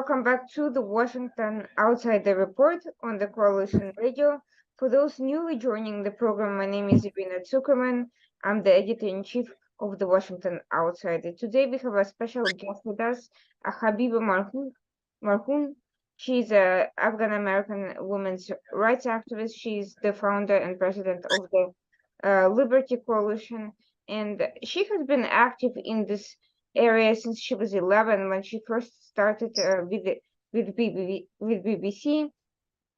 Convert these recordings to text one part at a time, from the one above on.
welcome back to the Washington Outsider Report on the Coalition Radio. For those newly joining the program, my name is Irina Zuckerman. I'm the editor-in-chief of the Washington Outsider. Today we have a special guest with us, Habiba Marhoon. She's an Afghan-American women's rights activist. She's the founder and president of the Liberty Coalition, and she has been active in this area since she was 11 when she first started with BBC,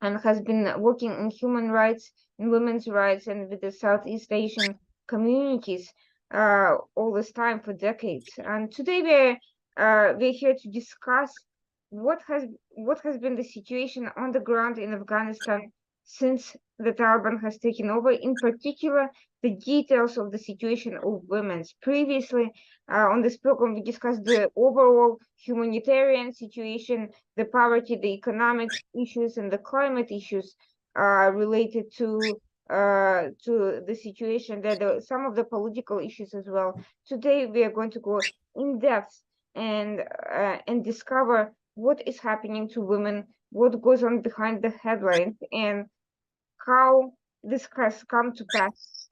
and has been working in human rights and women's rights and with the Southeast Asian communities all this time for decades. And today we're here to discuss what has what has been the situation on the ground in Afghanistan since the Taliban has taken over, in particular the details of the situation of women. Previously, on this program, we discussed the overall humanitarian situation, the poverty, the economic issues, and the climate issues related to the situation. There are some of the political issues as well. Today, we are going to go in depth and discover what is happening to women, what goes on behind the headlines, and how this has come to pass.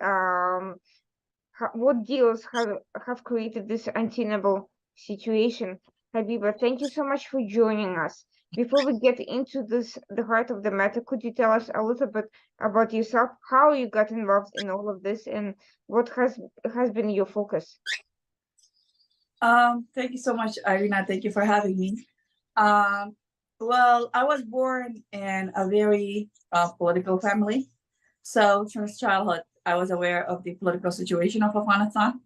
What deals have created this untenable situation. Habiba, thank you so much for joining us. Before we get into the heart of the matter, could you tell us a little bit about yourself, how you got involved in all of this, and what has been your focus? Thank you so much, Irina. Thank you for having me. Well, I was born in a very political family. So since childhood, I was aware of the political situation of Afghanistan.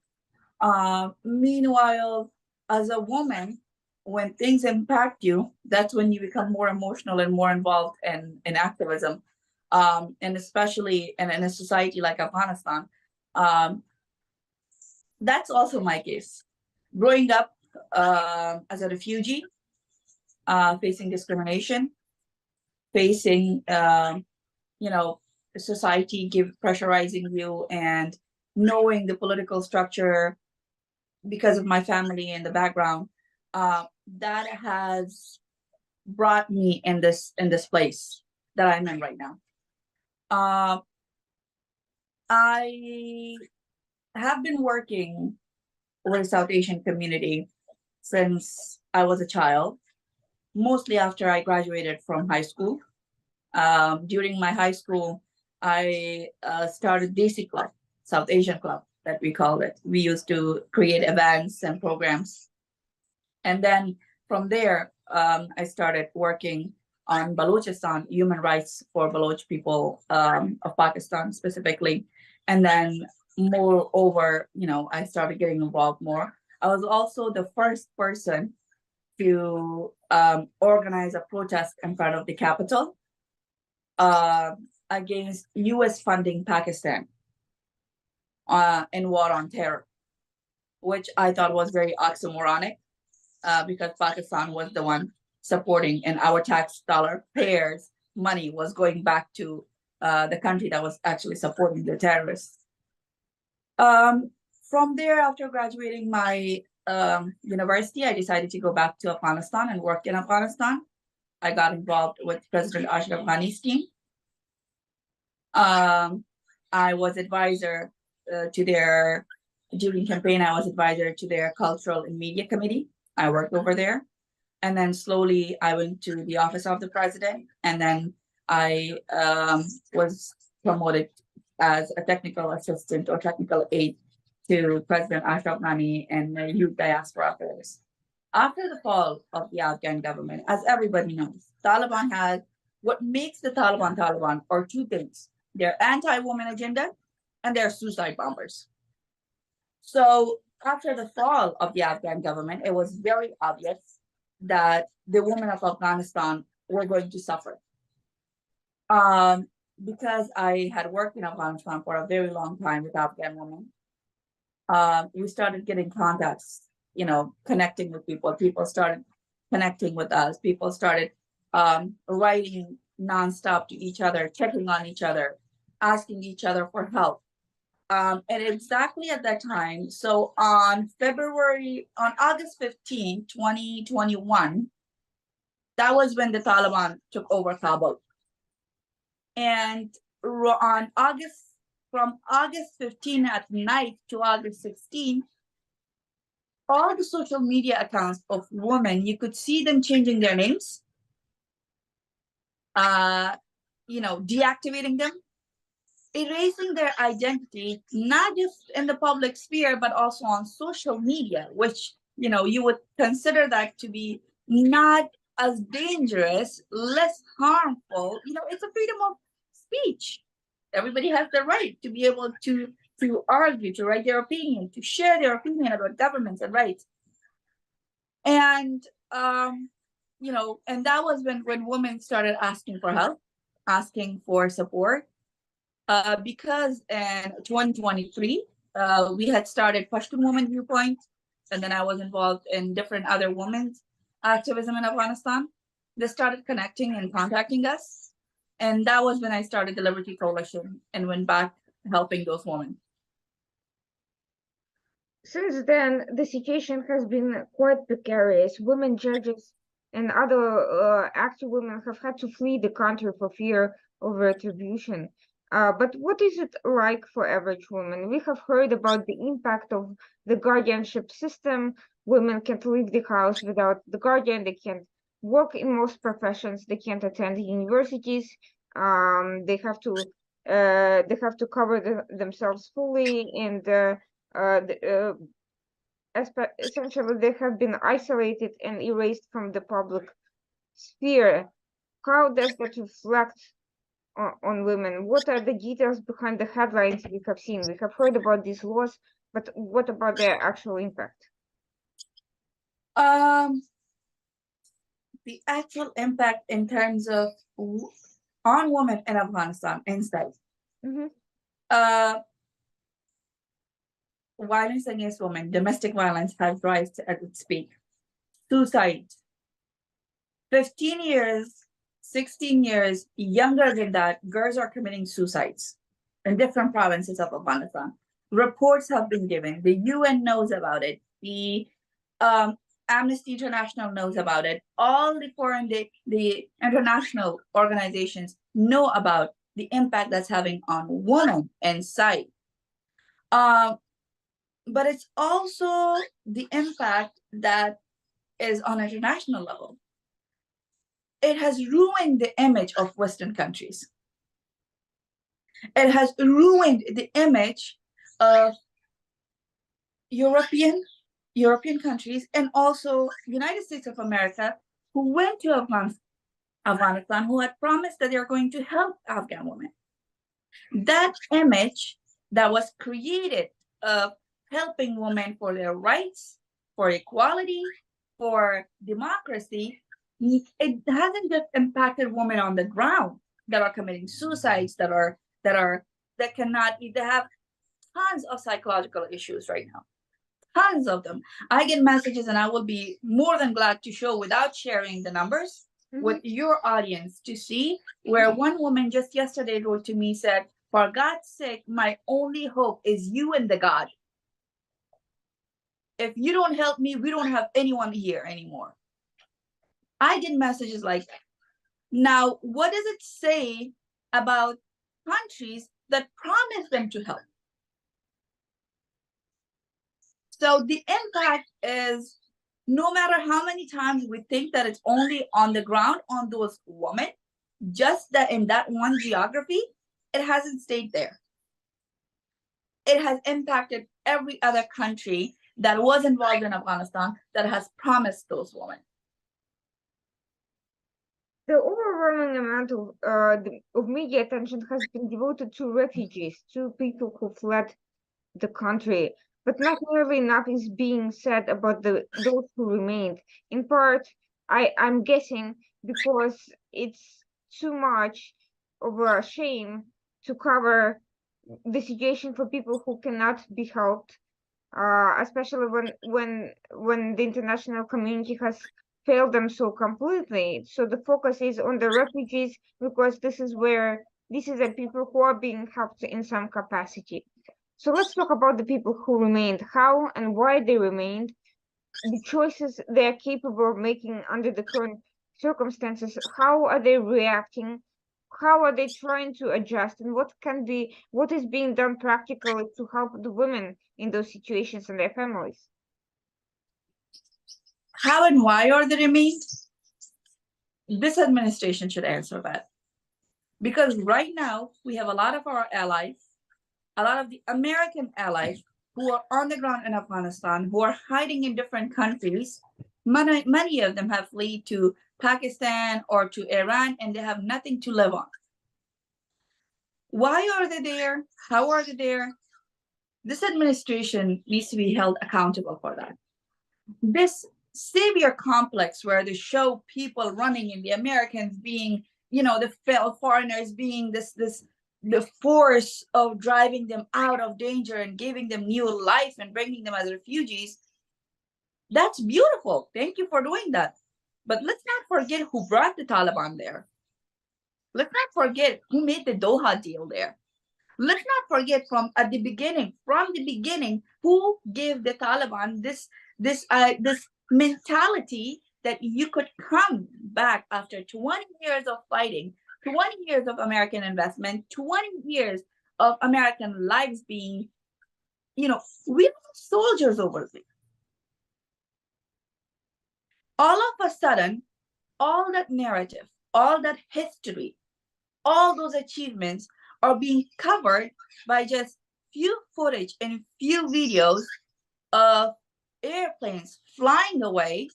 Meanwhile, as a woman, when things impact you, that's when you become more emotional and more involved in activism. And especially in a society like Afghanistan. That's also my case. Growing up as a refugee, facing discrimination, facing, society pressurizing you, and knowing the political structure because of my family and the background, that has brought me in this place that I'm in right now. I have been working with the South Asian community since I was a child, mostly after I graduated from high school. During my high school, I started Desi Club, South Asian Club, that we call it. We used to create events and programs. And then from there, I started working on Balochistan, human rights for Baloch people of Pakistan specifically. And then moreover, I started getting involved more. I was also the first person to organize a protest in front of the Capitol against US funding Pakistan in war on terror, which I thought was very oxymoronic because Pakistan was the one supporting, and our tax dollar payers' money was going back to the country that was actually supporting the terrorists. From there, after graduating my university, I decided to go back to Afghanistan and work in Afghanistan. I got involved with President Ashna Ghani's team. I was advisor during campaign, I was advisor to their cultural and media committee. I worked over there. And then slowly I went to the office of the president. And then I was promoted as a technical assistant or technical aide to President Ashraf Ghani and the Youth Diaspora Affairs. After the fall of the Afghan government, as everybody knows, Taliban has what makes the Taliban Taliban are two things. Their anti-woman agenda and their suicide bombers. So after the fall of the Afghan government, it was very obvious that the women of Afghanistan were going to suffer. Because I had worked in Afghanistan for a very long time with Afghan women, we started getting contacts, connecting with people. People started connecting with us. People started writing nonstop to each other, checking on each other, asking each other for help. And exactly at that time, so on August 15, 2021, That was when the Taliban took over Kabul. And on from August 15 at night to August 16, all the social media accounts of women, you could see them changing their names, deactivating them, erasing their identity, not just in the public sphere, but also on social media, which, you would consider that to be not as dangerous, less harmful. It's a freedom of speech. Everybody has the right to be able to argue, to write their opinion, to share their opinion about governments and rights. And and that was when women started asking for help, asking for support. Because in 2023, we had started Pashtun Women Viewpoint, and then I was involved in different other women's activism in Afghanistan. They started connecting and contacting us. And that was when I started the Liberty Coalition and went back helping those women. Since then, the situation has been quite precarious. Women judges and other active women have had to flee the country for fear of retribution. But what is it like for average women? We have heard about the impact of the guardianship system. Women can't leave the house without the guardian. They can't work in most professions. They can't attend universities. They have to cover themselves fully, and essentially they have been isolated and erased from the public sphere. How does that reflect on women? What are the details behind the headlines we have seen? We have heard about these laws, but what about their actual impact? The actual impact in terms of on women in Afghanistan inside. Mm-hmm. Violence against women, domestic violence has risen at its peak. Suicide, 15 years, 16 years younger than that, girls are committing suicides in different provinces of Afghanistan. Reports have been given. The UN knows about it. The Amnesty International knows about it. All the international organizations know about the impact that's having on women inside. But it's also the impact that is on an international level. It has ruined the image of Western countries. It has ruined the image of European countries and also United States of America, who went to Afghanistan, who had promised that they're going to help Afghan women. That image that was created of helping women for their rights, for equality, for democracy, it hasn't just impacted women on the ground that are committing suicides, that have tons of psychological issues right now. Tons of them. I get messages, and I will be more than glad to show, without sharing the numbers, with your audience, to see where one woman just yesterday wrote to me, said, "For God's sake, my only hope is you and the God. If you don't help me, we don't have anyone here anymore." I get messages like that. Now, what does it say about countries that promise them to help? So the impact is, no matter how many times we think that it's only on the ground on those women, just that in that one geography, it hasn't stayed there. It has impacted every other country that was involved in Afghanistan that has promised those women. The overwhelming amount of media attention has been devoted to refugees, to people who fled the country, but not nearly enough is being said about those who remained. In part, I'm guessing because it's too much of a shame to cover the situation for people who cannot be helped, especially when the international community has failed them so completely. So the focus is on the refugees because this is the people who are being helped in some capacity. So let's talk about the people who remained, how and why they remained, the choices they are capable of making under the current circumstances, how are they reacting? How are they trying to adjust, and what is being done practically to help the women in those situations and their families? How and why are they remained? This administration should answer that. Because right now, we have a lot of our allies, a lot of the American allies who are on the ground in Afghanistan, who are hiding in different countries. Many of them have fled to Pakistan or to Iran, and they have nothing to live on. Why are they there? How are they there? This administration needs to be held accountable for that. This savior complex where they show people running and the Americans being, the foreigners being the force of driving them out of danger and giving them new life and bringing them as refugees. That's beautiful. Thank you for doing that. But let's not forget who brought the Taliban there. Let's not forget who made the Doha deal there. Let's not forget from the beginning, who gave the Taliban this mentality that you could come back after 20 years of fighting, 20 years of American investment, 20 years of American lives being, we have soldiers over there. All of a sudden, all that narrative, all that history, all those achievements are being covered by just few footage and few videos of airplanes flying away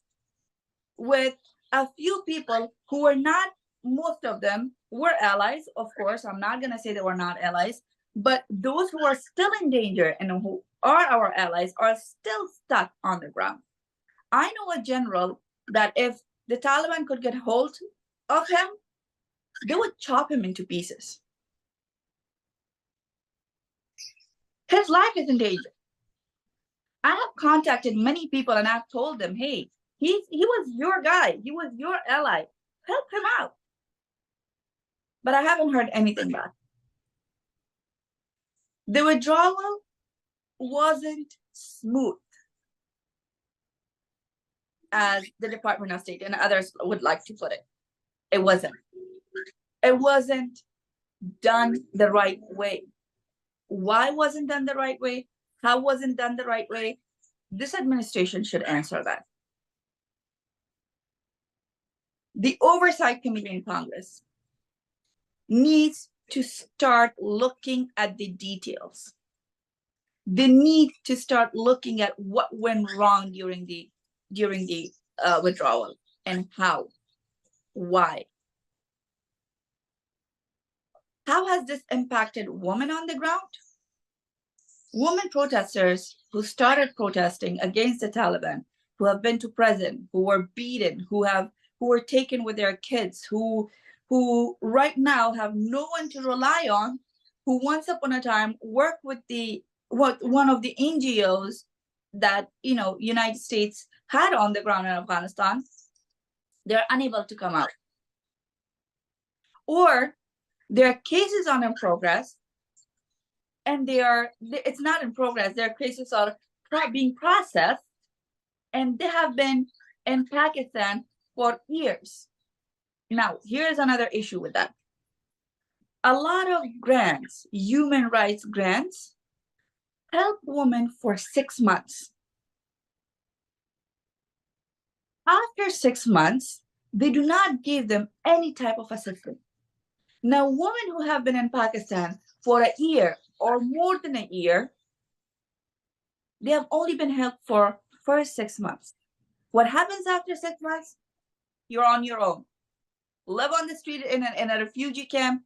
with a few people who were not, most of them were allies. Of course, I'm not going to say they were not allies, but those who are still in danger and who are our allies are still stuck on the ground. I know a general that if the Taliban could get hold of him, they would chop him into pieces. His life is in danger. I have contacted many people and I've told them, hey, he was your guy. He was your ally. Help him out. But I haven't heard anything back. The withdrawal wasn't smooth, as the Department of State and others would like to put it. It wasn't. It wasn't done the right way. Why wasn't done the right way? How wasn't done the right way? This administration should answer that. The Oversight Committee in Congress needs to start looking at the details. They need to start looking at what went wrong during the withdrawal and how, why. How has this impacted women on the ground? Women protesters who started protesting against the Taliban, who have been to prison, who were beaten, who were taken with their kids, who right now have no one to rely on, who once upon a time worked with one of the NGOs that United States had on the ground in Afghanistan. They're unable to come out. Or their cases are in progress, and it's not in progress. Their cases are being processed, and they have been in Pakistan for years. Now, here's another issue with that. A lot of grants, human rights grants, help women for 6 months. After 6 months, they do not give them any type of assistance. Now, women who have been in Pakistan for a year or more than a year, they have only been helped for first 6 months. What happens after 6 months? You're on your own. Live on the street in a refugee camp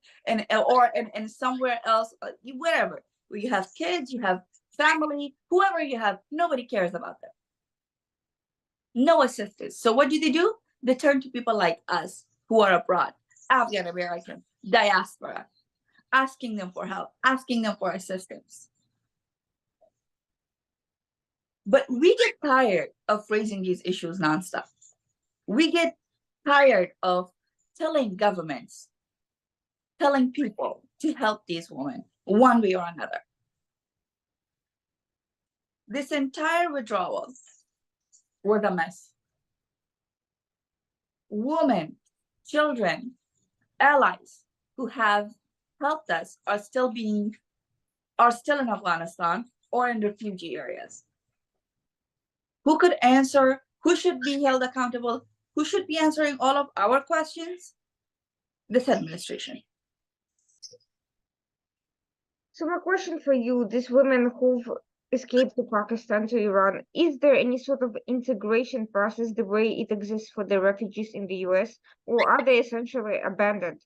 or in somewhere else, wherever. Where you have kids, you have family, whoever you have, nobody cares about them. No assistance. So what do? They turn to people like us who are abroad, Afghan American, diaspora, asking them for help, asking them for assistance. But we get tired of raising these issues nonstop. We get tired of telling governments, telling people to help these women one way or another. This entire withdrawal was a mess. women, children, allies who have helped us are still in Afghanistan or in refugee areas. Who could answer? Who should be held accountable? Who should be answering all of our questions? This administration. So my question for you, these women who've escaped to Pakistan to Iran, is there any sort of integration process the way it exists for the refugees in the US, or are they essentially abandoned?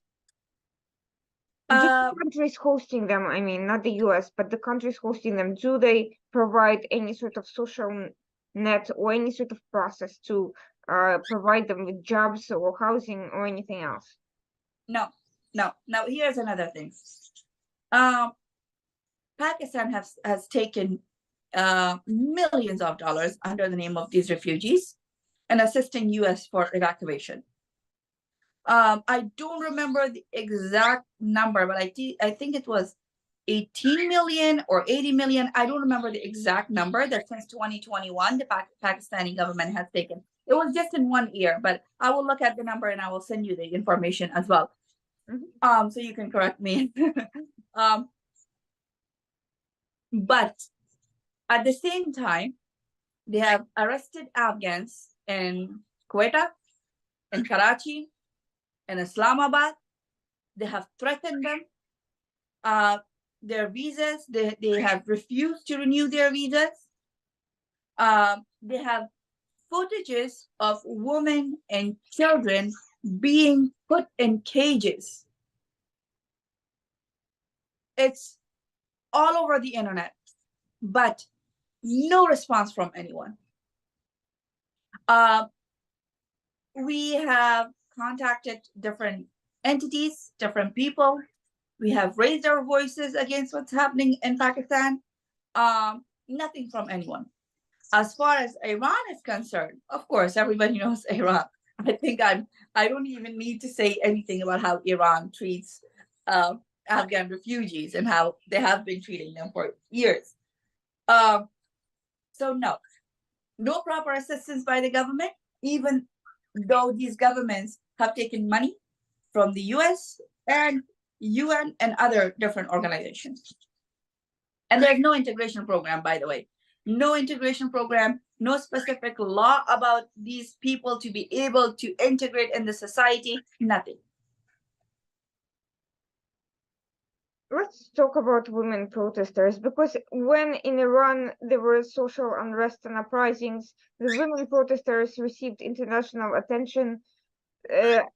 Do the countries hosting them, I mean, not the US, but the countries hosting them, do they provide any sort of social net or any sort of process to provide them with jobs or housing or anything else? No. Now here's another thing. Pakistan has taken millions of dollars under the name of these refugees and assisting US for evacuation. I don't remember the exact number, but I think it was 18 million or 80 million. I don't remember the exact number that since 2021, the Pakistani government has taken. It was just in 1 year, but I will look at the number and I will send you the information as well. Mm-hmm. So you can correct me. But at the same time, they have arrested Afghans in Quetta, in Karachi, in Islamabad. They have threatened them. Their visas, they have refused to renew their visas. They have footages of women and children being put in cages. It's all over the internet, but no response from anyone. We have contacted different entities, different people. We have raised our voices against what's happening in Pakistan. Nothing from anyone. As far as Iran is concerned, of course, everybody knows Iran. I think I don't even need to say anything about how Iran treats Afghan refugees and how they have been treating them for years. So no proper assistance by the government, even though these governments have taken money from the US and UN and other different organizations. And there's no integration program, by the way. No integration program, no specific law about these people to be able to integrate in the society, nothing. Let's talk about women protesters, because when in Iran there were social unrest and uprisings, the women protesters received international attention,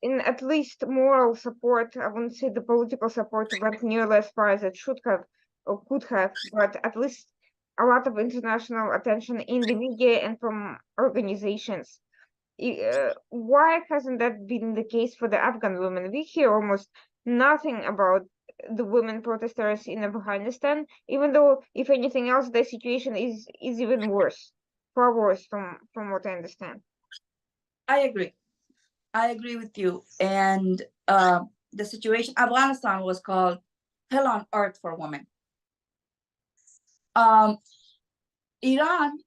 in at least moral support. I wouldn't say the political support went nearly as far as it should have or could have, but at least a lot of international attention in the media and from organizations. Why hasn't that been the case for the Afghan women? We hear almost nothing about the women protesters in Afghanistan, even though, if anything else, the situation is even worse, far worse from what I understand. I agree with you. And the situation, Afghanistan was called hell on earth for women. Iran,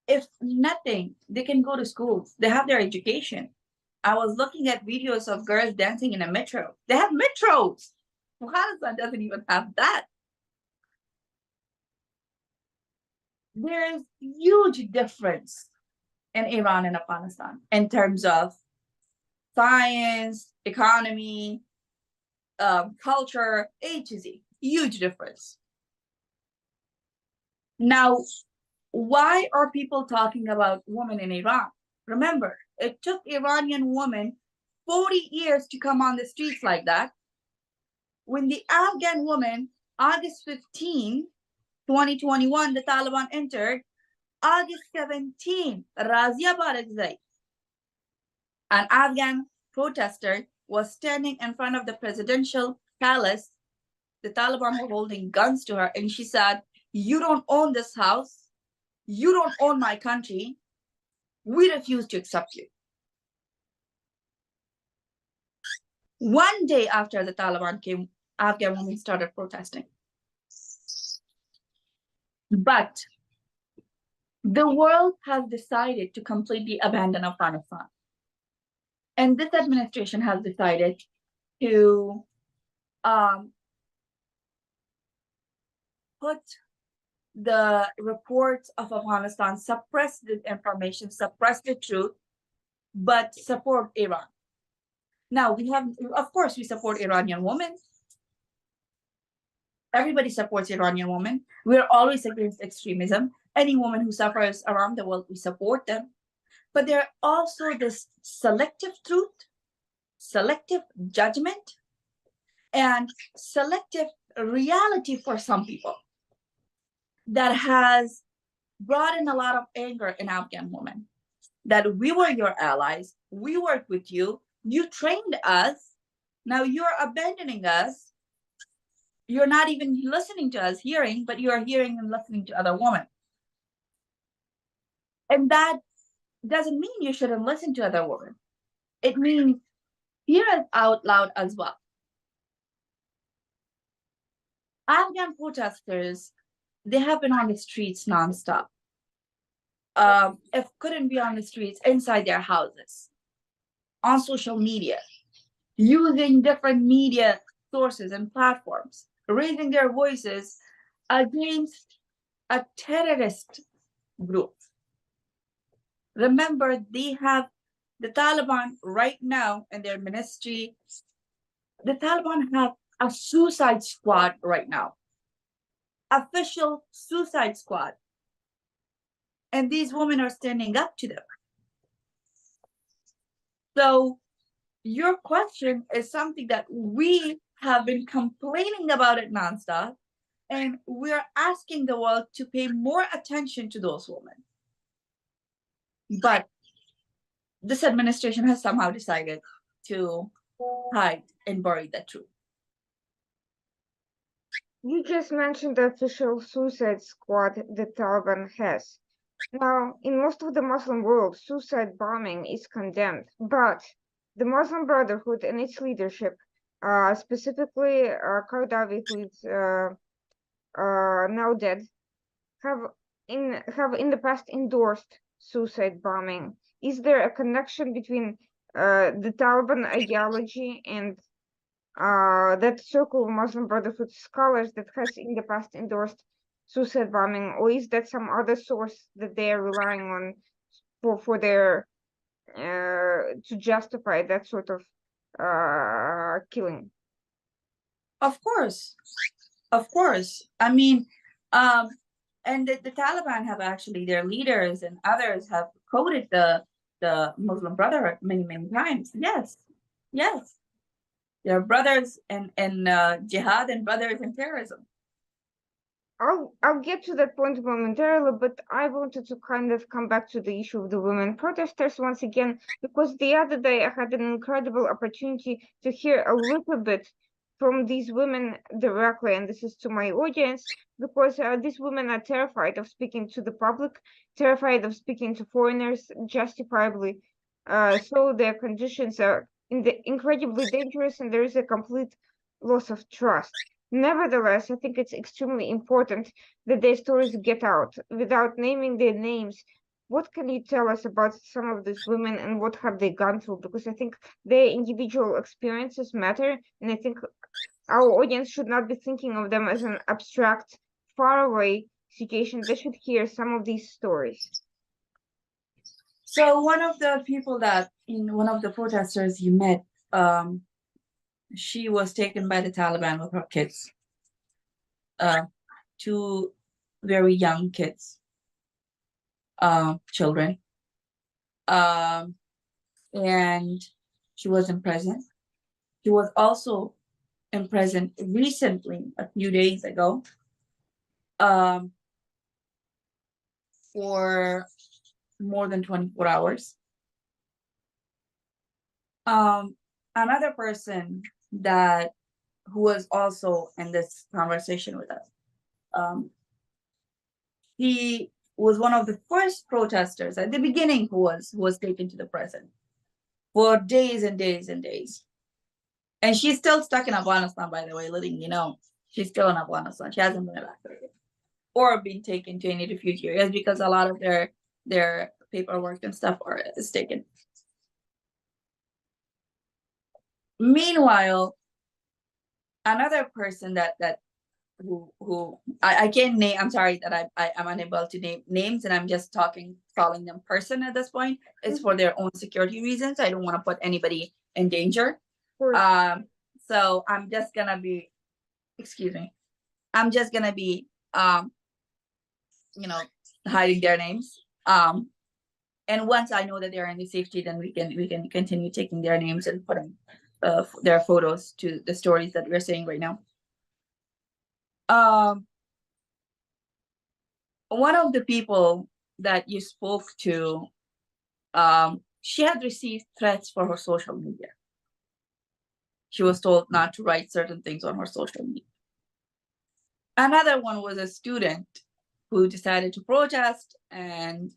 if nothing, they can go to schools. They have their education. I was looking at videos of girls dancing in a metro. They have metros. Afghanistan doesn't even have that. There is huge difference in Iran and Afghanistan in terms of science, economy, culture, A to Z. Huge difference. Now, why are people talking about women in Iran? Remember, it took Iranian women 40 years to come on the streets like that. When the Afghan woman, August 15, 2021, the Taliban entered, August 17, Razia Barakzai, an Afghan protester, was standing in front of the presidential palace. The Taliban were holding guns to her, and she said, "You don't own this house. You don't own my country. We refuse to accept you." One day after the Taliban came, Afghan women started protesting. But the world has decided to completely abandon Afghanistan. And this administration has decided to put the reports of Afghanistan, suppress the information, suppress the truth, but support Iran. Now we have, of course, we support Iranian women. Everybody supports Iranian women. We're always against extremism. Any woman who suffers around the world, we support them. But there are also this selective truth, selective judgment, and selective reality for some people that has brought in a lot of anger in Afghan women. That we were your allies, we worked with you, you trained us, now you're abandoning us. You're not even listening to us hearing, but you're hearing and listening to other women. And that doesn't mean you shouldn't listen to other women. It means hear it out loud as well. Afghan protesters, they have been on the streets nonstop. If couldn't be on the streets, inside their houses, on social media, using different media sources and platforms, raising their voices against a terrorist group. Remember, they have the Taliban right now in their ministry. The Taliban have a suicide squad right now, official suicide squad. And these women are standing up to them. So your question is something that we have been complaining about it nonstop. And we're asking the world to pay more attention to those women. But this administration has somehow decided to hide and bury the truth. You just mentioned the official suicide squad the Taliban has. Now, in most of the Muslim world, suicide bombing is condemned, but the Muslim Brotherhood and its leadership, specifically Qaradawi, who is now dead, have in the past endorsed suicide bombing. Is there a connection between the Taliban ideology and that circle of Muslim Brotherhood scholars that has in the past endorsed suicide bombing, or is that some other source that they are relying on for their to justify that sort of killing? Of course, of course. I mean, and the Taliban have actually, their leaders and others have quoted the Muslim Brotherhood many times. Yes, yes, they're brothers in jihad and brothers in terrorism. I'll get to that point momentarily, but I wanted to kind of come back to the issue of the women protesters once again, because the other day I had an incredible opportunity to hear a little bit from these women directly, and this is to my audience, because these women are terrified of speaking to the public, terrified of speaking to foreigners, justifiably. So their conditions are incredibly dangerous, and there is a complete loss of trust. Nevertheless, I think it's extremely important that their stories get out without naming their names. What can you tell us about some of these women and what have they gone through? Because I think their individual experiences matter, and I think our audience should not be thinking of them as an abstract, faraway situation. They should hear some of these stories. So one of the people that, in one of the protesters you met, she was taken by the Taliban with her kids, two very young kids, children, and she was in prison. She was also in prison recently, a few days ago, for more than 24 hours. Another person who was also in this conversation with us, he was one of the first protesters at the beginning who was taken to the prison for days and days and days. And she's still stuck in Afghanistan, by the way, letting you know. She's still in Afghanistan. She hasn't been evacuated or been taken to any refuge areas because a lot of their paperwork and stuff is taken. Meanwhile, another person that who I can't name. I'm sorry that I'm unable to name names, and I'm just calling them person at this point. It's for their own security reasons. I don't want to put anybody in danger. So I'm just gonna be, excuse me, I'm just gonna be you know, hiding their names. And once I know that they're in the safety, then we can continue taking their names and putting their photos to the stories that we're saying right now. One of the people that you spoke to, she had received threats for her social media. She was told not to write certain things on her social media. Another one was a student who decided to protest, and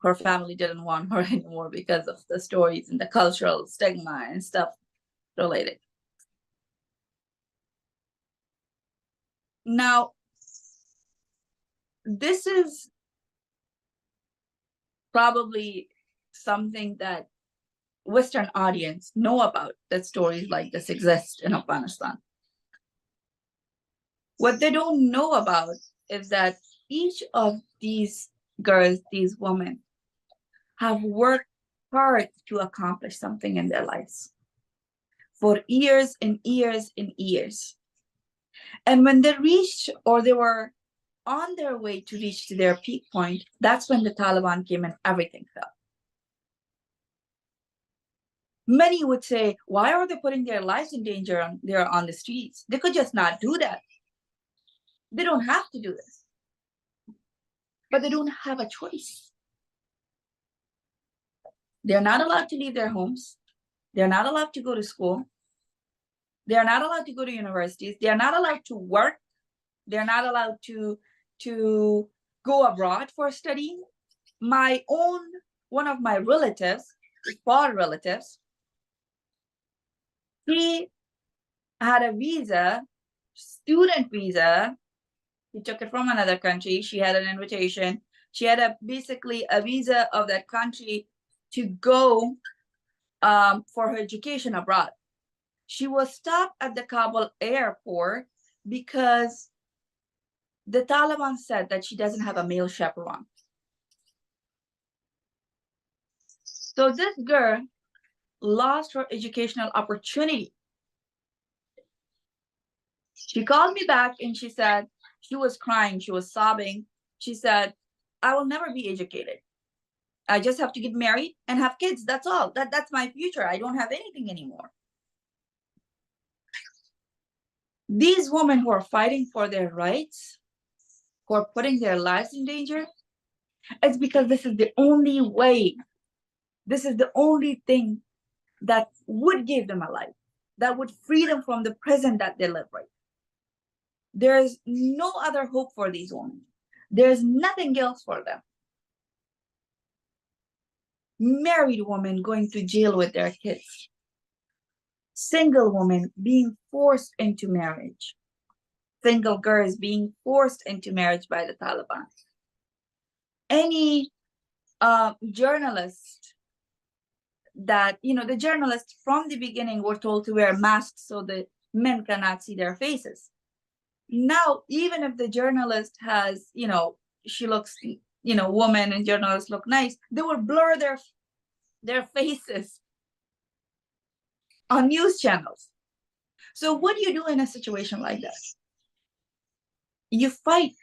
her family didn't want her anymore because of the stories and the cultural stigma and stuff related. Now, this is probably something that Western audience know about, that stories like this exist in Afghanistan. What they don't know about is that each of these girls, these women, have worked hard to accomplish something in their lives for years and years and years. And when they reached, or they were on their way to reach to their peak point, that's when the Taliban came and everything fell. Many would say, why are they putting their lives in danger they're on the streets? They could just not do that. They don't have to do this. But they don't have a choice. They're not allowed to leave their homes. They're not allowed to go to school. They're not allowed to go to universities. They're not allowed to work. They're not allowed to go abroad for studying. One of my relatives, far relatives, he had a visa, student visa. He took it from another country. She had an invitation. She had basically a visa of that country to go for her education abroad. She was stopped at the Kabul airport because the Taliban said that she doesn't have a male chaperone. So this girl lost her educational opportunity. She called me back and she said, she was crying, she was sobbing. She said, I will never be educated. I just have to get married and have kids. That's all. That's my future. I don't have anything anymore. These women who are fighting for their rights, who are putting their lives in danger, it's because this is the only way. This is the only thing that would give them a life, that would free them from the prison that they live right. There's no other hope for these women. There's nothing else for them. Married women going to jail with their kids. Single women being forced into marriage. Single girls being forced into marriage by the Taliban. Any journalist that, the journalists from the beginning were told to wear masks so the men cannot see their faces. Now, even if the journalist has, she looks, woman and journalists look nice, they will blur their faces on news channels. So what do you do in a situation like that? You fight,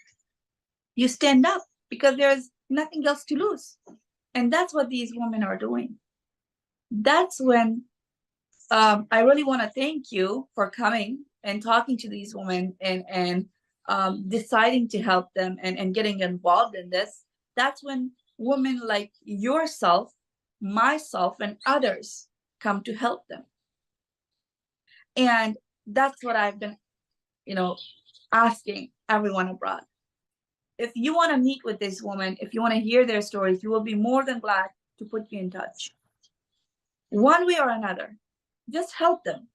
you stand up, because there's nothing else to lose. And that's what these women are doing. That's when I really want to thank you for coming and talking to these women and deciding to help them and getting involved in this. That's when women like yourself, myself, and others come to help them. And that's what I've been, asking everyone abroad. If you want to meet with this woman, if you want to hear their stories, we will be more than glad to put you in touch. One way or another, just help them.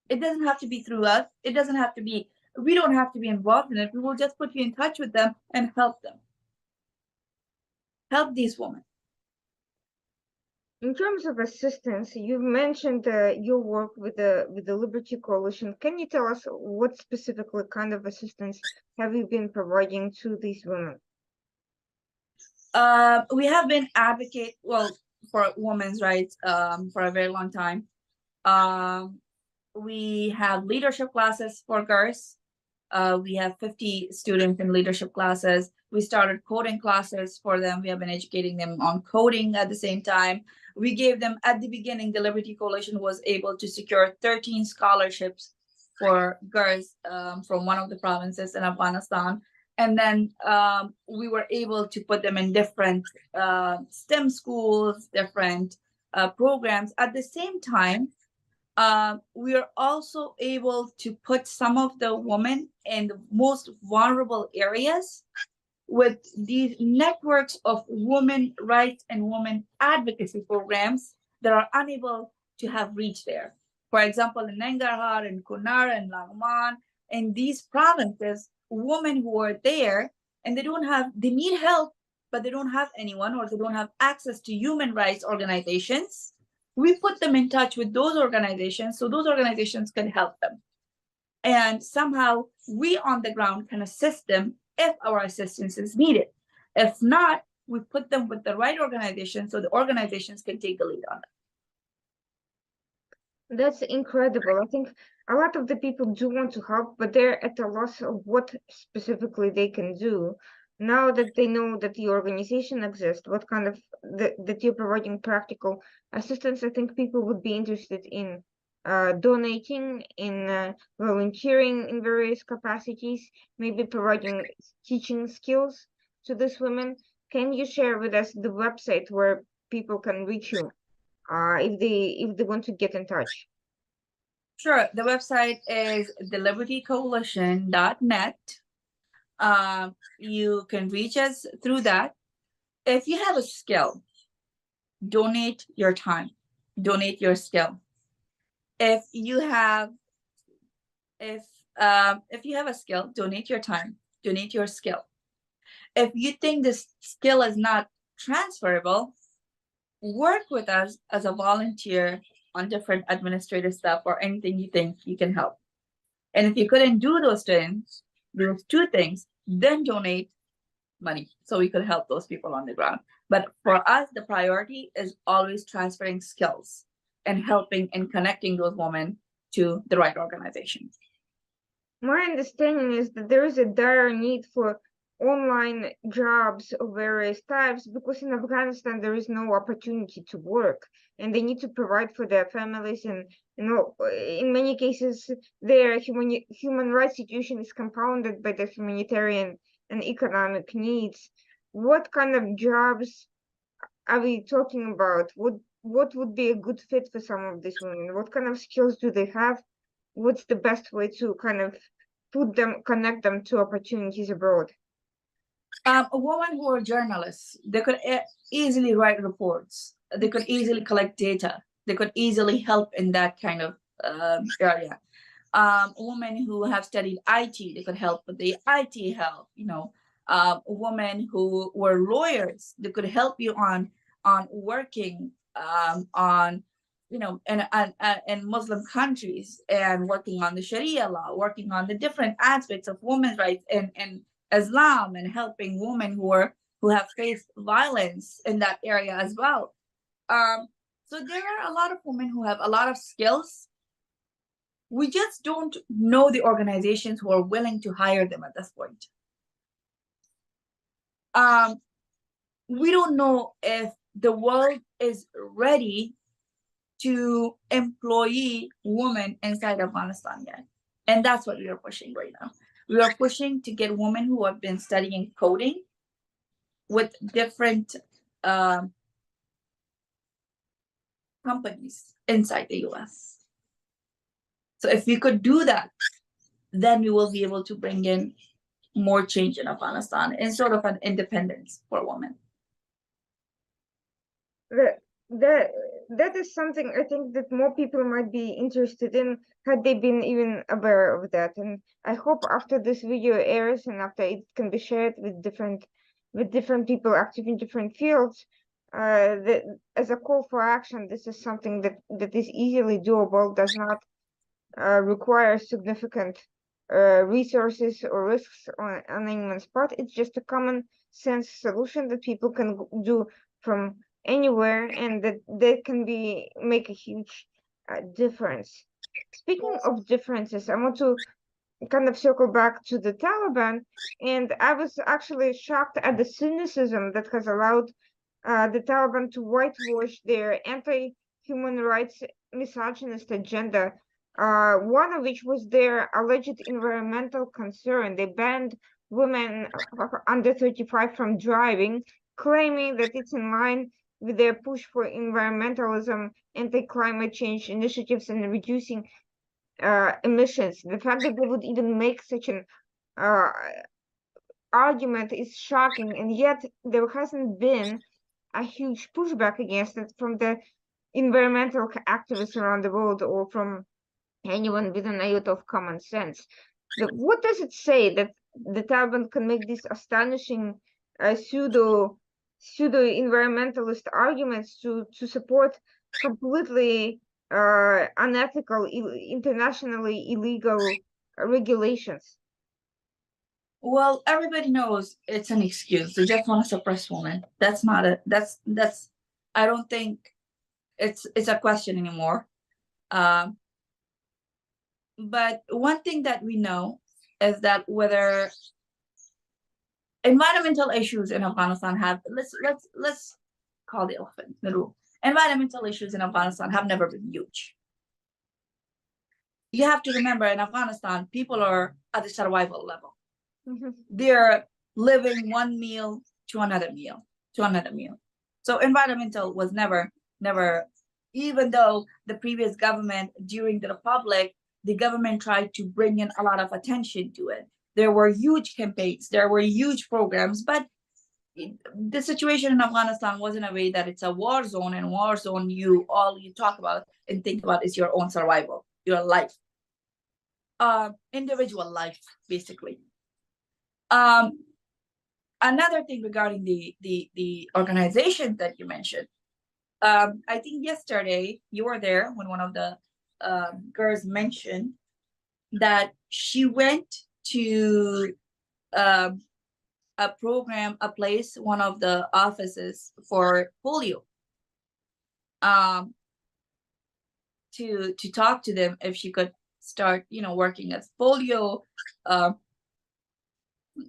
It doesn't have to be through us. We don't have to be involved in it. We will just put you in touch with them and help them. Help these women. In terms of assistance, you mentioned your work with the Liberty Coalition. Can you tell us what specifically kind of assistance have you been providing to these women? We have been advocate for women's rights for a very long time. We have leadership classes for girls. We have 50 students in leadership classes. We started coding classes for them. We have been educating them on coding at the same time. We gave them at the beginning, the Liberty Coalition was able to secure 13 scholarships for girls from one of the provinces in Afghanistan. And then we were able to put them in different STEM schools, different programs. At the same time, we are also able to put some of the women in the most vulnerable areas with these networks of women rights and women advocacy programs that are unable to have reach there. For example, in Nangarhar and Kunar and Langman, in these provinces, women who are there and they need help, but they don't have anyone or they don't have access to human rights organizations. We put them in touch with those organizations so those organizations can help them. And somehow we on the ground can assist them if our assistance is needed. If not, we put them with the right organization so the organizations can take the lead on it. That's incredible. I think a lot of the people do want to help, but they're at a loss of what specifically they can do. Now that they know that the organization exists, what kind of that you're providing practical assistance, I think people would be interested in donating, in volunteering in various capacities, maybe providing teaching skills to these women. Can you share with us the website where people can reach you if they want to get in touch? Sure. The website is thelibertycoalition.net. You can reach us through that. If you have a skill, donate your time, donate your skill. If you have a skill, donate your time, donate your skill. If you think this skill is not transferable, work with us as a volunteer on different administrative stuff or anything you think you can help. And if you couldn't do those two things, then donate money so we could help those people on the ground. But for us, the priority is always transferring skills and helping and connecting those women to the right organizations. My understanding is that there is a dire need for online jobs of various types because in Afghanistan there is no opportunity to work and they need to provide for their families, and in many cases their human rights situation is compounded by the humanitarian and economic needs. What kind of jobs are we talking about? What would be a good fit for some of these women? What kind of skills do they have? What's the best way to kind of connect them to opportunities abroad? A woman who are journalists, they could easily write reports. They could easily collect data. They could easily help in that kind of area. Women who have studied IT, they could help with the IT help. Women who were lawyers, they could help you on working on in Muslim countries and working on the Sharia law, working on the different aspects of women's rights in Islam and helping women who have faced violence in that area as well. So there are a lot of women who have a lot of skills. We just don't know the organizations who are willing to hire them at this point. We don't know if the world is ready to employ women inside Afghanistan yet. And that's what we are pushing right now. We are pushing to get women who have been studying coding with different companies inside the US. So if we could do that, then we will be able to bring in more change in Afghanistan and sort of an independence for women. That is something I think that more people might be interested in had they been even aware of that. And I hope after this video airs and after it can be shared with different people active in different fields, as a call for action, this is something that is easily doable, does not require significant resources or risks on anyone's part. It's just a common sense solution that people can do from anywhere, and that can be make a huge difference. Speaking of differences, I want to kind of circle back to the Taliban, and I was actually shocked at the cynicism that has allowed the Taliban to whitewash their anti-human rights misogynist agenda, one of which was their alleged environmental concern. They banned women under 35 from driving, claiming that it's in line with their push for environmentalism, anti-climate change initiatives, and reducing emissions. The fact that they would even make such an uh, argument is shocking, and yet there hasn't been a huge pushback against it from the environmental activists around the world or from anyone with an iota of common sense. What does it say that the Taliban can make these astonishing pseudo environmentalist arguments to support completely unethical, internationally illegal regulations? Well, everybody knows it's an excuse. They just want to suppress women. That's not a that's I don't think it's a question anymore. Um, but one thing that we know is that whether environmental issues in Afghanistan have let's call the elephant in the room. Environmental issues in Afghanistan have never been huge. You have to remember in Afghanistan, people are at the survival level. Mhm. They're living one meal to another meal to another meal. So environmental was never, even though the previous government during the Republic, the government tried to bring in a lot of attention to it. There were huge campaigns, there were huge programs, but the situation in Afghanistan was in a way that it's a war zone, and war zone, all you talk about and think about is your own survival, your life, individual life, basically. Another thing regarding the organization that you mentioned, I think yesterday you were there when one of the girls mentioned that she went to a program, a place, one of the offices for polio, to talk to them if she could start, working as polio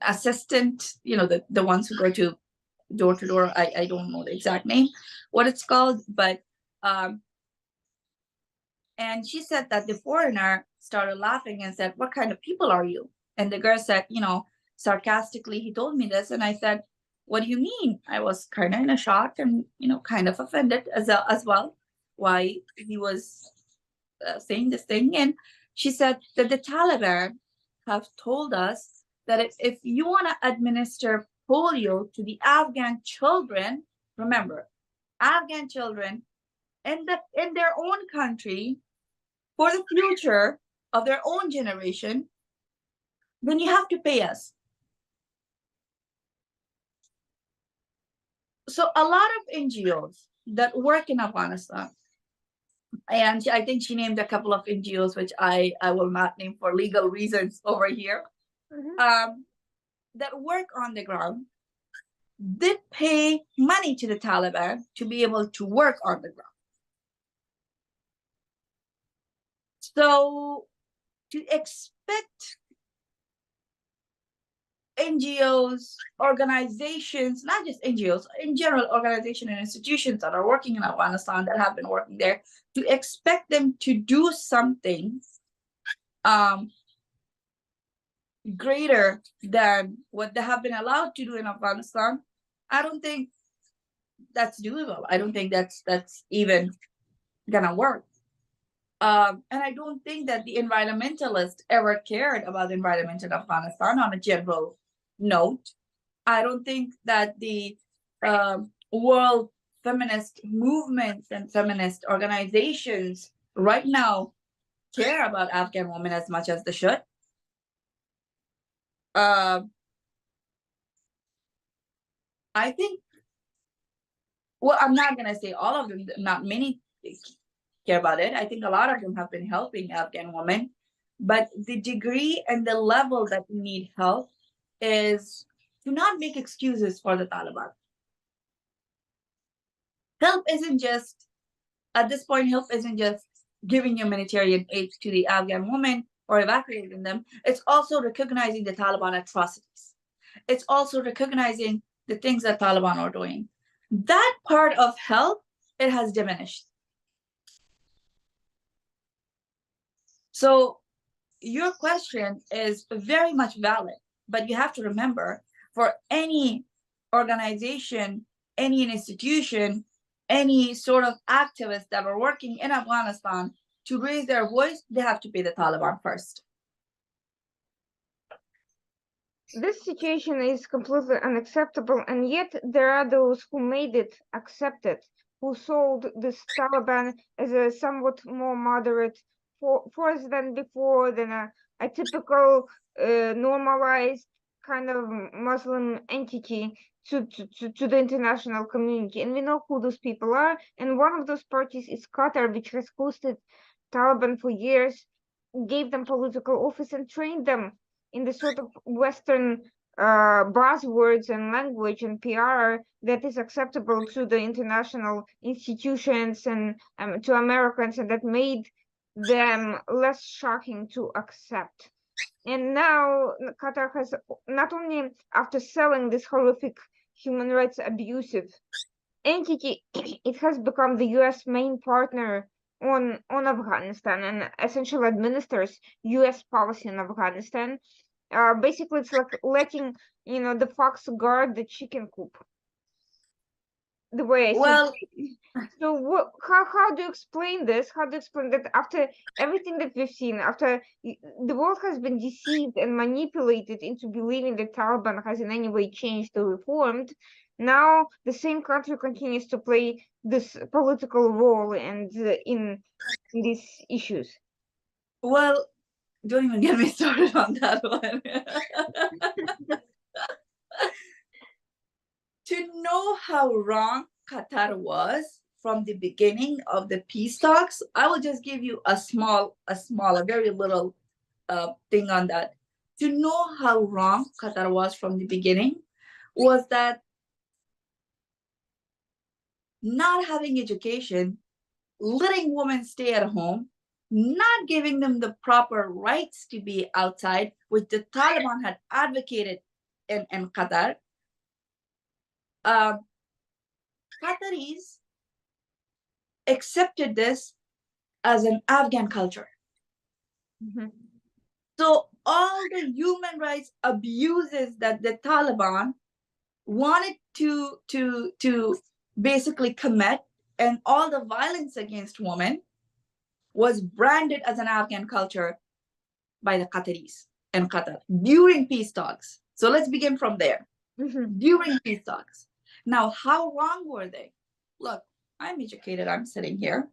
assistant, the ones who go to door. I don't know the exact name, what it's called, but and she said that the foreigner started laughing and said, "What kind of people are you?" And the girl said, sarcastically, he told me this, and I said, "What do you mean?" I was kind of in a shock and kind of offended as well, why he was saying this thing. And she said that the Taliban have told us that if you want to administer polio to the Afghan children, remember, Afghan children in their own country for the future of their own generation, then you have to pay us. So a lot of NGOs that work in Afghanistan, and I think she named a couple of NGOs, which I will not name for legal reasons over here, that work on the ground, did pay money to the Taliban to be able to work on the ground. So to expect NGOs, organizations, not just NGOs, in general, organizations and institutions that are working in Afghanistan, that have been working there, to expect them to do something greater than what they have been allowed to do in Afghanistan, I don't think that's doable. I don't think that's even gonna work. And I don't think that the environmentalists ever cared about the environment in Afghanistan on a general note. I don't think that the world feminist movements and feminist organizations right now care about Afghan women as much as they should. I think Well, I'm not gonna say all of them, not many care about it. I think a lot of them have been helping Afghan women, but the degree and the level that we need help is to not make excuses for the Taliban. Help isn't just, at this point, help isn't just giving humanitarian aid to the Afghan women or evacuating them. It's also recognizing the Taliban atrocities. It's also recognizing the things that Taliban are doing. That part of help, it has diminished. So your question is very much valid, but you have to remember, for any organization, any institution, any sort of activists that are working in Afghanistan to raise their voice, they have to be the Taliban first. This situation is completely unacceptable, and yet there are those who made it accepted, who sold this Taliban as a somewhat more moderate force than before, than a typical normalized kind of Muslim entity to the international community. And we know who those people are. And one of those parties is Qatar, which has hosted Taliban for years, gave them political office, and trained them in the sort of Western buzzwords and language and PR that is acceptable to the international institutions and to Americans, and that made them less shocking to accept. And now Qatar has, not only after selling this horrific human rights abusive entity, it has become the US main partner on Afghanistan and essentially administers US policy in Afghanistan. Basically, it's like letting the fox guard the chicken coop. The way I see Well, it. So how do you explain this? How do you explain that after everything that we've seen, after the world has been deceived and manipulated into believing that Taliban has in any way changed or reformed, now the same country continues to play this political role and in these issues. well, don't even get me started on that one. To know how wrong Qatar was from the beginning of the peace talks, I will just give you a very little thing on that. To know how wrong Qatar was from the beginning was that not having education, letting women stay at home, not giving them the proper rights to be outside, which the Taliban had advocated in Qatar. Qataris accepted this as an Afghan culture. Mm-hmm. So all the human rights abuses that the Taliban wanted to basically commit, and all the violence against women was branded as an Afghan culture by the Qataris and Qatar during peace talks. So let's begin from there. Mm-hmm. During peace talks. Now, how wrong were they? Look, I'm educated, I'm sitting here.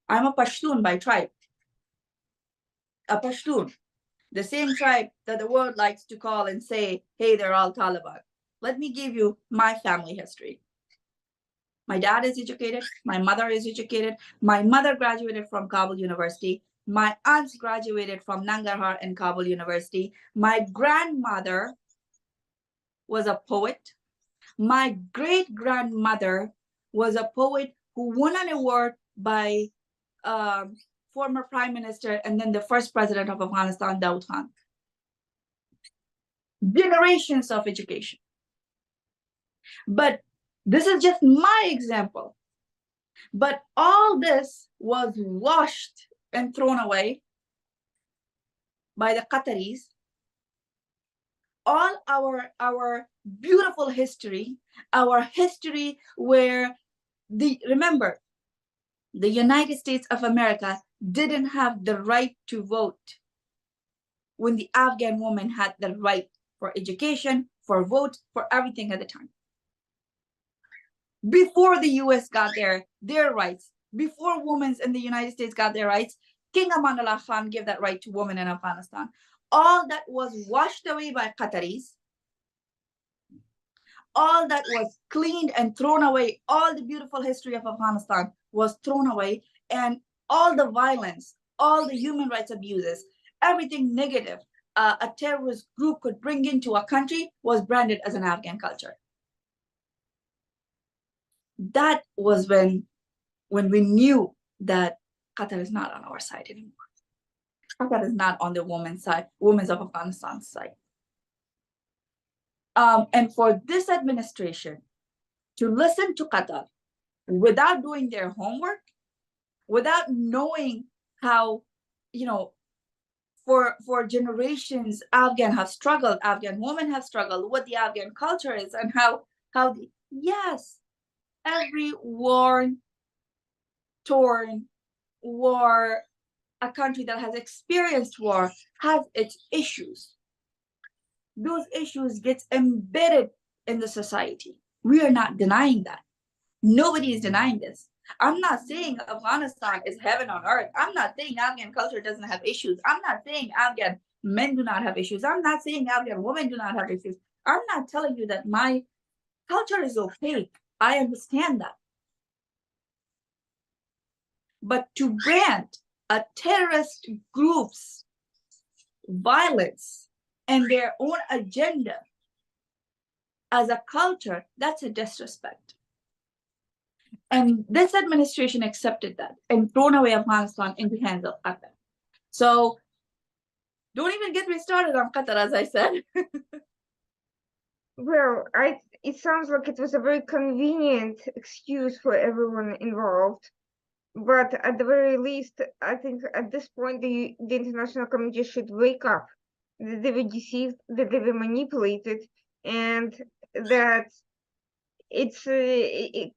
I'm a Pashtun by tribe. A Pashtun, the same tribe that the world likes to call and say, hey, they're all Taliban. Let me give you my family history. My dad is educated. My mother is educated. My mother graduated from Kabul University. My aunts graduated from Nangarhar and Kabul University. My grandmother was a poet. My great grandmother was a poet who won an award by former prime minister and then the first president of Afghanistan, Daud Khan. Generations of education. But this is just my example. But all this was washed and thrown away by the Qataris. All our beautiful history, our history where remember, the United States of America didn't have the right to vote when the Afghan woman had the right for education, for vote, for everything at the time. Before the US got their rights, before women in the United States got their rights, King Amanullah Khan gave that right to women in Afghanistan. All that was washed away by Qataris. all that was cleaned and thrown away. All the beautiful history of Afghanistan was thrown away, and all the violence, all the human rights abuses, everything negative a terrorist group could bring into a country was branded as an Afghan culture. That was when we knew that Qatar is not on our side anymore. Qatar is not on the women's side, women's of Afghanistan's side. And for this administration to listen to Qatar without doing their homework, without knowing how, for generations, Afghan have struggled, Afghan women have struggled, what the Afghan culture is, and yes, every torn war, a country that has experienced war has its issues. Those issues get embedded in the society. We are not denying that. Nobody is denying this. I'm not saying Afghanistan is heaven on earth. I'm not saying Afghan culture doesn't have issues. I'm not saying Afghan men do not have issues. I'm not saying Afghan women do not have issues. I'm not telling you that my culture is okay. I understand that. But to brand a terrorist group's violence and their own agenda as a culture, that's a disrespect. And this administration accepted that and thrown away Afghanistan in the hands of Qatar. So don't even get me started on Qatar, as I said. Well, it sounds like it was a very convenient excuse for everyone involved. But at the very least, I think at this point, the international community should wake up that they were deceived, that they were manipulated, and that it's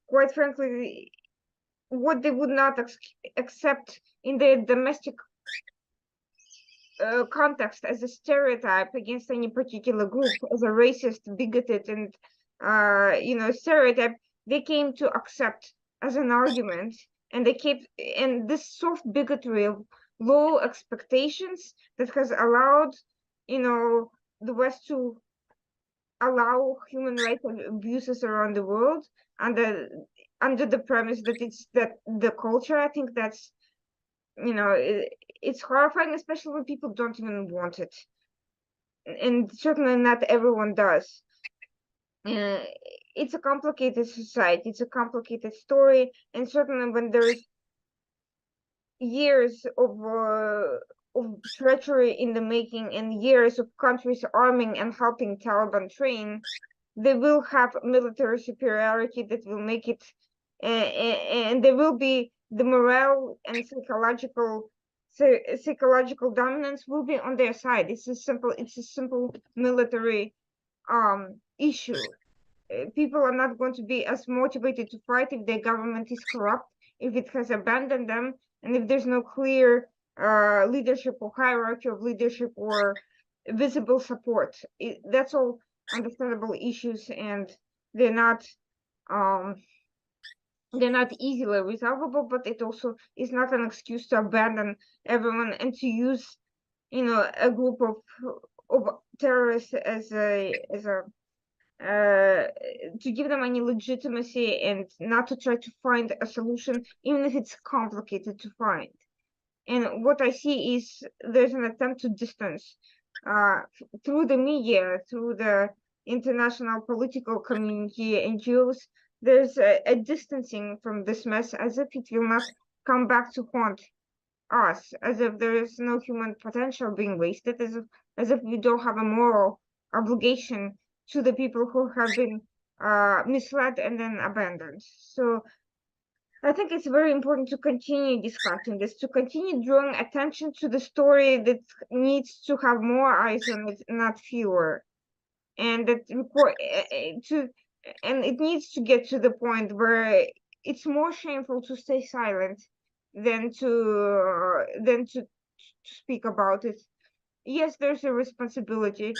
quite frankly what they would not accept in their domestic context as a stereotype against any particular group, as a racist, bigoted, and stereotype, they came to accept as an argument, and this soft bigotry of low expectations that has allowed the West to allow human rights abuses around the world under the premise that it's the culture. I think that's it's horrifying, especially when people don't even want it, and certainly not everyone does. It's a complicated society, it's a complicated story, and certainly when there's years of treachery in the making and years of countries arming and helping Taliban train, they will have military superiority that will make it, and there will be the morale and psychological dominance will be on their side. It's a simple military issue. People are not going to be as motivated to fight if their government is corrupt, if it has abandoned them, and if there's no clear leadership or hierarchy of leadership or visible support. That's all understandable issues, and they're not easily resolvable, but it also is not an excuse to abandon everyone and to use a group of terrorists as a to give them any legitimacy, and not to try to find a solution, even if it's complicated to find. And what I see is there's an attempt to distance through the media, through the international political community, NGOs. There's a distancing from this mess, as if it will not come back to haunt us, as if there is no human potential being wasted, as if we don't have a moral obligation to the people who have been misled and then abandoned. So I think it's very important to continue discussing this, to continue drawing attention to the story that needs to have more eyes on it, not fewer, and that and it needs to get to the point where it's more shameful to stay silent than to speak about it. Yes, there's a responsibility.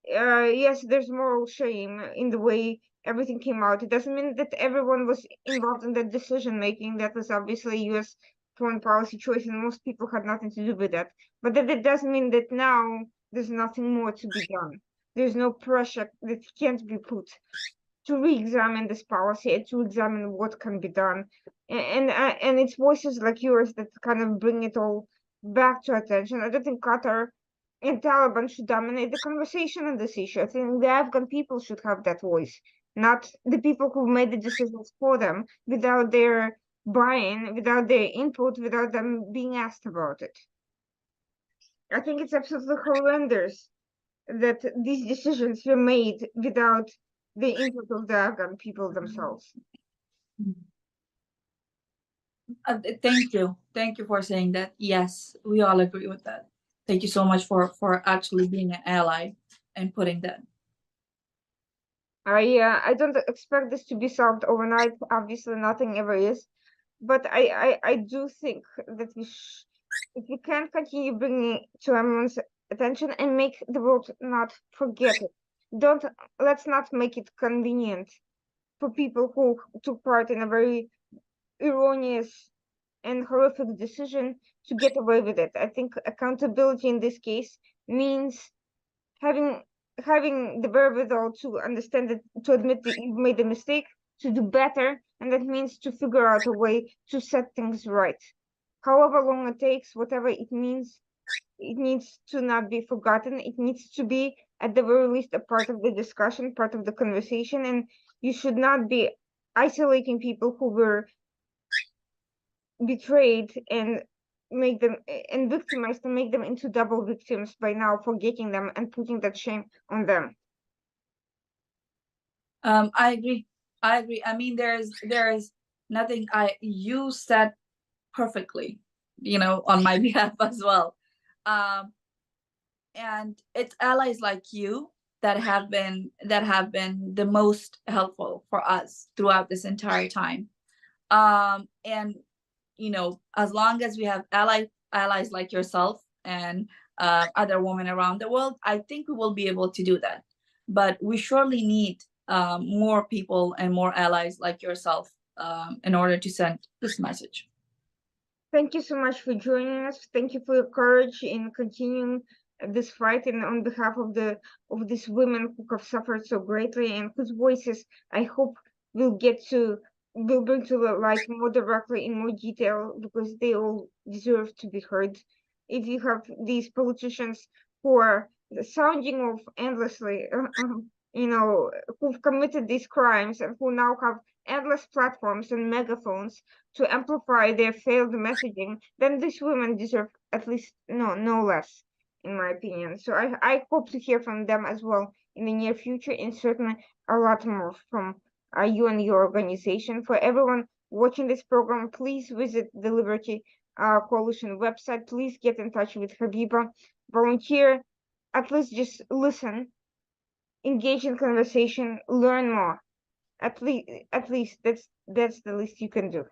Yes, there's moral shame in the way everything came out. It doesn't mean that everyone was involved in that decision making. That was obviously U.S. foreign policy choice, and most people had nothing to do with that. But that doesn't mean that now there's nothing more to be done. There's no pressure that can't be put to re-examine this policy and to examine what can be done. And it's voices like yours that kind of bring it all back to attention. I don't think Qatar and Taliban should dominate the conversation on this issue. I think the Afghan people should have that voice, not the people who made the decisions for them without their buy-in, without their input, without them being asked about it. I think it's absolutely horrendous that these decisions were made without the input of the Afghan people themselves. Thank you for saying that. Yes, we all agree with that. Thank you so much for actually being an ally and putting that. I don't expect this to be solved overnight. Obviously, nothing ever is, but I do think that if we can continue bringing it to everyone's attention and make the world not forget it. Don't Let's not make it convenient for people who took part in a very erroneous and horrific decision to get away with it. I think accountability in this case means having having the wherewithal to understand it, to admit that you've made a mistake, to do better, and that means to figure out a way to set things right. However long it takes, whatever it means, it needs to not be forgotten. It needs to be, at the very least, a part of the discussion, part of the conversation, and you should not be isolating people who were betrayed and make them and victimized and make them into double victims by now forgetting them and putting that shame on them. I agree. I mean, there is nothing. You said perfectly, on my behalf as well. And it's allies like you that have been the most helpful for us throughout this entire time. And as long as we have allies like yourself and other women around the world, I think we will be able to do that. But we surely need more people and more allies like yourself in order to send this message. Thank you so much for joining us. Thank you for your courage in continuing this fight, and on behalf of these women who have suffered so greatly and whose voices I hope will bring to the light more directly in more detail, because they all deserve to be heard. If you have these politicians who are sounding off endlessly, who've committed these crimes and who now have endless platforms and megaphones to amplify their failed messaging, then these women deserve at least no less, in my opinion. So I hope to hear from them as well in the near future, and certainly a lot more from you and your organization. For everyone watching this program, please visit the Liberty Coalition website. Please get in touch with Habiba, volunteer, at least just listen, engage in conversation, learn more. At least that's the least you can do.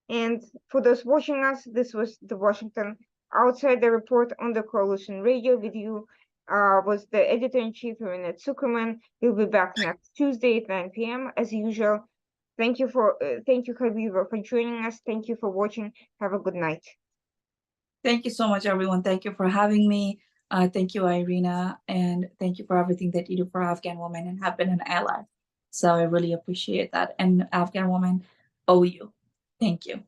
And for those watching us, this was the Washington Outsider Report on the Coalition Radio. With you was the editor-in-chief, Irina Zuckerman. We'll be back next Tuesday at 9 p.m. as usual. Thank you, Habiba, for joining us. Thank you for watching. Have a good night. Thank you so much, everyone. Thank you for having me. Thank you, Irina, and thank you for everything that you do for Afghan women and have been an ally. So I really appreciate that. And Afghan women owe you. Thank you.